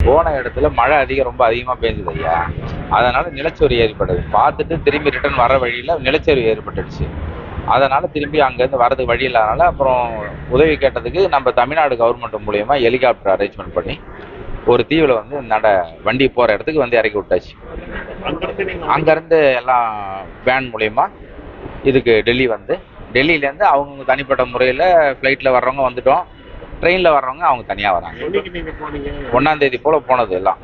போன இடத்துல மழை ரொம்ப அதிகமாக பெஞ்சது ஐயா. அதனால நிலச்சரிவு ஏற்பட்டது. பார்த்துட்டு திரும்பி ரிட்டர்ன் வர வழியில் நிலச்சரிவு ஏற்பட்டுடுச்சு. அதனால திரும்பி அங்கேருந்து வரதுக்கு வழி இல்லாதனால அப்புறம் உதவி கேட்டதுக்கு நம்ம தமிழ்நாடு கவர்மெண்ட் மூலயமா ஹெலிகாப்டர் அரேஞ்ச்மெண்ட் பண்ணி ஒரு தீவில் வண்டி போகிற இடத்துக்கு இறக்கி விட்டாச்சு. அங்கேருந்து எல்லாம் வேன் மூலயமா இதுக்கு டெல்லியிலேருந்து அவங்க தனிப்பட்ட முறையில் ஃப்ளைட்டில் வர்றவங்க வந்துட்டோம். ட்ரெயினில் வர்றவங்க அவங்க தனியாக வராங்க. 1ஆம் தேதி போல் போனது எல்லாம்.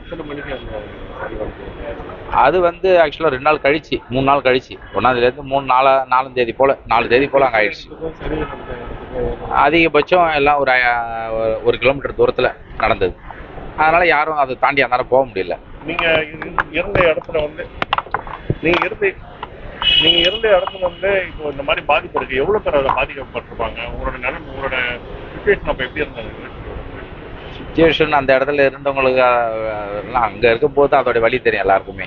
அது ஆக்சுவலாக 2 நாள் கழிச்சு 3 நாள் கழிச்சு 1ஆம் தேதியிலேருந்து 4 தேதி போல் அங்கே ஆயிடுச்சு. அதிகபட்சம் எல்லாம் ஒரு 1 கிலோமீட்டர் தூரத்தில் நடந்தது. அதனால யாரும் அதை தாண்டி அதனால போக முடியல. நீங்க இருந்த இடத்துல இப்போ இந்த மாதிரி பாதிப்பு இருக்கு. எவ்வளவு பேர் அதில் பாதிக்கப்பட்டிருப்பாங்க? உங்களோட சிச்சுவேஷன் அப்ப எப்படி இருந்தது? சிச்சுவேஷன் அந்த இடத்துல இருந்தவங்களுக்கு அங்க இருக்கும் போது அதோட வழி தெரியும் எல்லாருக்குமே.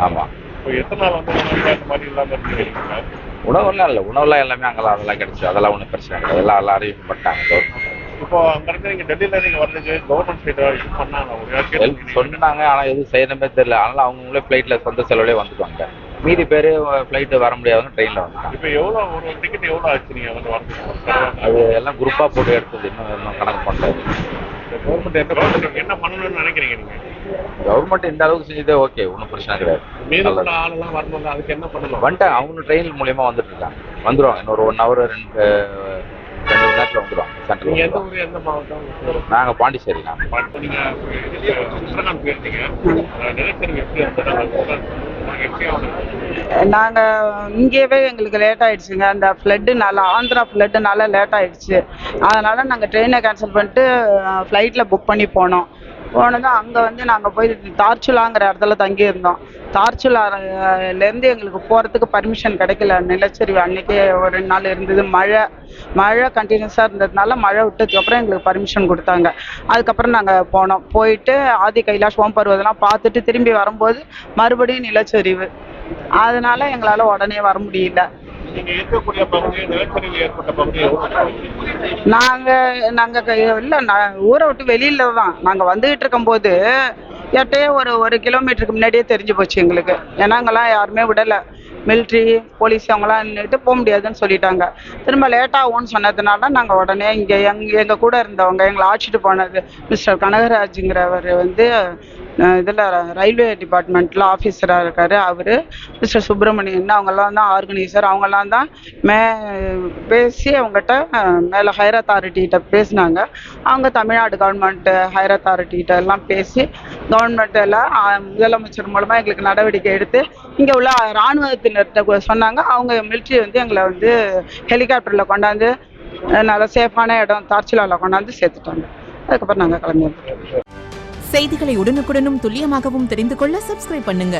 ஆமா. இப்போ எத்தனை நாள் இந்த மாதிரி இல்லாம இருக்கீங்க? உணவுலாம் இல்லை, உணவுலாம் எல்லாமே அங்கெல்லாம் அதெல்லாம் கிடைச்சு. அதெல்லாம் ஒன்றும் பிரச்சனை இல்லை. எல்லாம் அரேஞ்ச் பண்ணிட்டாங்க. இப்போ அங்க இருந்து நீங்க டெல்லியில நீங்க வர்றதுக்கு கவர்மெண்ட் சைடு பண்ணாங்க சொன்னாங்க. ஆனா எதுவும் செய்யணுமே தெரியல. அதனால அவங்களே ஃபிளைட்ல சொந்த செலவுலேயே வந்துட்டாங்க. மீதி பேரு ஃபிளைட்டு வர முடியாதுன்னு ட்ரெயின்ல வந்துட்டாங்க. இப்போ எவ்வளவு ஒரு டிக்கெட் எவ்வளவு ஆச்சு நீங்க அது எல்லாம் குரூப்பா போட்டு எடுத்தது. இன்னும் கணக்கு பண்ணது. கவர்மெண்ட் என்ன பண்ணணும்னு நினைக்கிறீங்க நீங்க? கவர்மெண்ட் இந்த அளவுக்கு செஞ்சதே ஓகே, ஒன்றும் பிரச்சனை கிடையாது. ஆளெல்லாம் வரணும், அதுக்கு என்ன பண்ணணும்? வந்துட்டாங்க. அவங்க ட்ரெயின் மூலியமா வந்துட்டு இருக்காங்க. வந்துருவாங்க இன்னொரு 1 hour 2 மணி நேரத்தில் வந்துடும். சென்ட்ரல் எந்த ஊர், எந்த மாவட்டம்? நாங்கள் பாண்டிச்சேரி. நாங்கள் இங்கேயே எங்களுக்கு லேட் ஆயிடுச்சுங்க. அந்த ஃப்ளட்டுனால, ஆந்திரா ஃப்ளட்டுனால லேட் ஆயிடுச்சு. அதனால நாங்கள் ட்ரெயினை கேன்சல் பண்ணிட்டு ஃப்ளைட்டில் புக் பண்ணி போனோம். போனதும் அங்கே நாங்கள் போய் தார்ச்சுலாங்கிற இடத்துல தங்கியிருந்தோம். தார்ச்சுலாலேருந்து எங்களுக்கு போகிறதுக்கு பர்மிஷன் கிடைக்கல. நிலச்சரிவு அன்றைக்கே ஒரு 2 நாள் இருந்தது. மழை கண்டினியூஸாக இருந்ததுனால மழை விட்டதுக்கப்புறம் எங்களுக்கு பர்மிஷன் கொடுத்தாங்க. அதுக்கப்புறம் நாங்கள் போனோம். போயிட்டு ஆதி கைலாஷ், ஓம்பருவதெல்லாம் பார்த்துட்டு திரும்பி வரும்போது மறுபடியும் நிலச்சரிவு. அதனால எங்களால் உடனே வர முடியல. ஊரை விட்டு வெளியில தான் நாங்க வந்துகிட்டு இருக்கும் போது எட்டையே ஒரு கிலோமீட்டருக்கு முன்னாடியே தெரிஞ்சு போச்சு எங்களுக்கு. ஏன்னா அங்கெல்லாம் யாருமே விடல. மிலிட்ரி, போலீஸ் அவங்களாம் நின்றுட்டு போக முடியாதுன்னு சொல்லிட்டாங்க. திரும்ப லேட் ஆகும்னு சொன்னதுனால நாங்கள் உடனே இங்கே எங்கள் கூட இருந்தவங்க எங்களை அழைச்சிட்டு போனது மிஸ்டர் கனகராஜுங்கிறவர் இதில் ரயில்வே டிபார்ட்மெண்ட்டில் ஆஃபீஸராக இருக்கார். அவர் மிஸ்டர் சுப்பிரமணியன் அவங்கெல்லாம் தான் ஆர்கனைசர். அவங்கெல்லாம் தான் பேசி அவங்ககிட்ட மேலே ஹையர் அத்தாரிட்டிகிட்ட பேசினாங்க. அவங்க தமிழ்நாடு கவர்மெண்ட் ஹையர் அத்தாரிட்டிகிட்ட எல்லாம் பேசி கவர்மெண்ட் எல்லாம் முதலமைச்சர் மூலமாக எங்களுக்கு நடவடிக்கை எடுத்து இங்கே உள்ள இராணுவத்தினர்கிட்ட சொன்னாங்க. அவங்க மிலிட்ரி எங்களை ஹெலிகாப்டரில் கொண்டாந்து நல்லா சேஃபான இடம் தார்ச்சுலாவில் கொண்டாந்து சேர்த்துட்டாங்க. அதுக்கப்புறம் நாங்கள் கிளம்பி. செய்திகளை உடனுக்குடனும் துல்லியமாகவும் தெரிந்து கொள்ள சப்ஸ்கிரைப் பண்ணுங்க.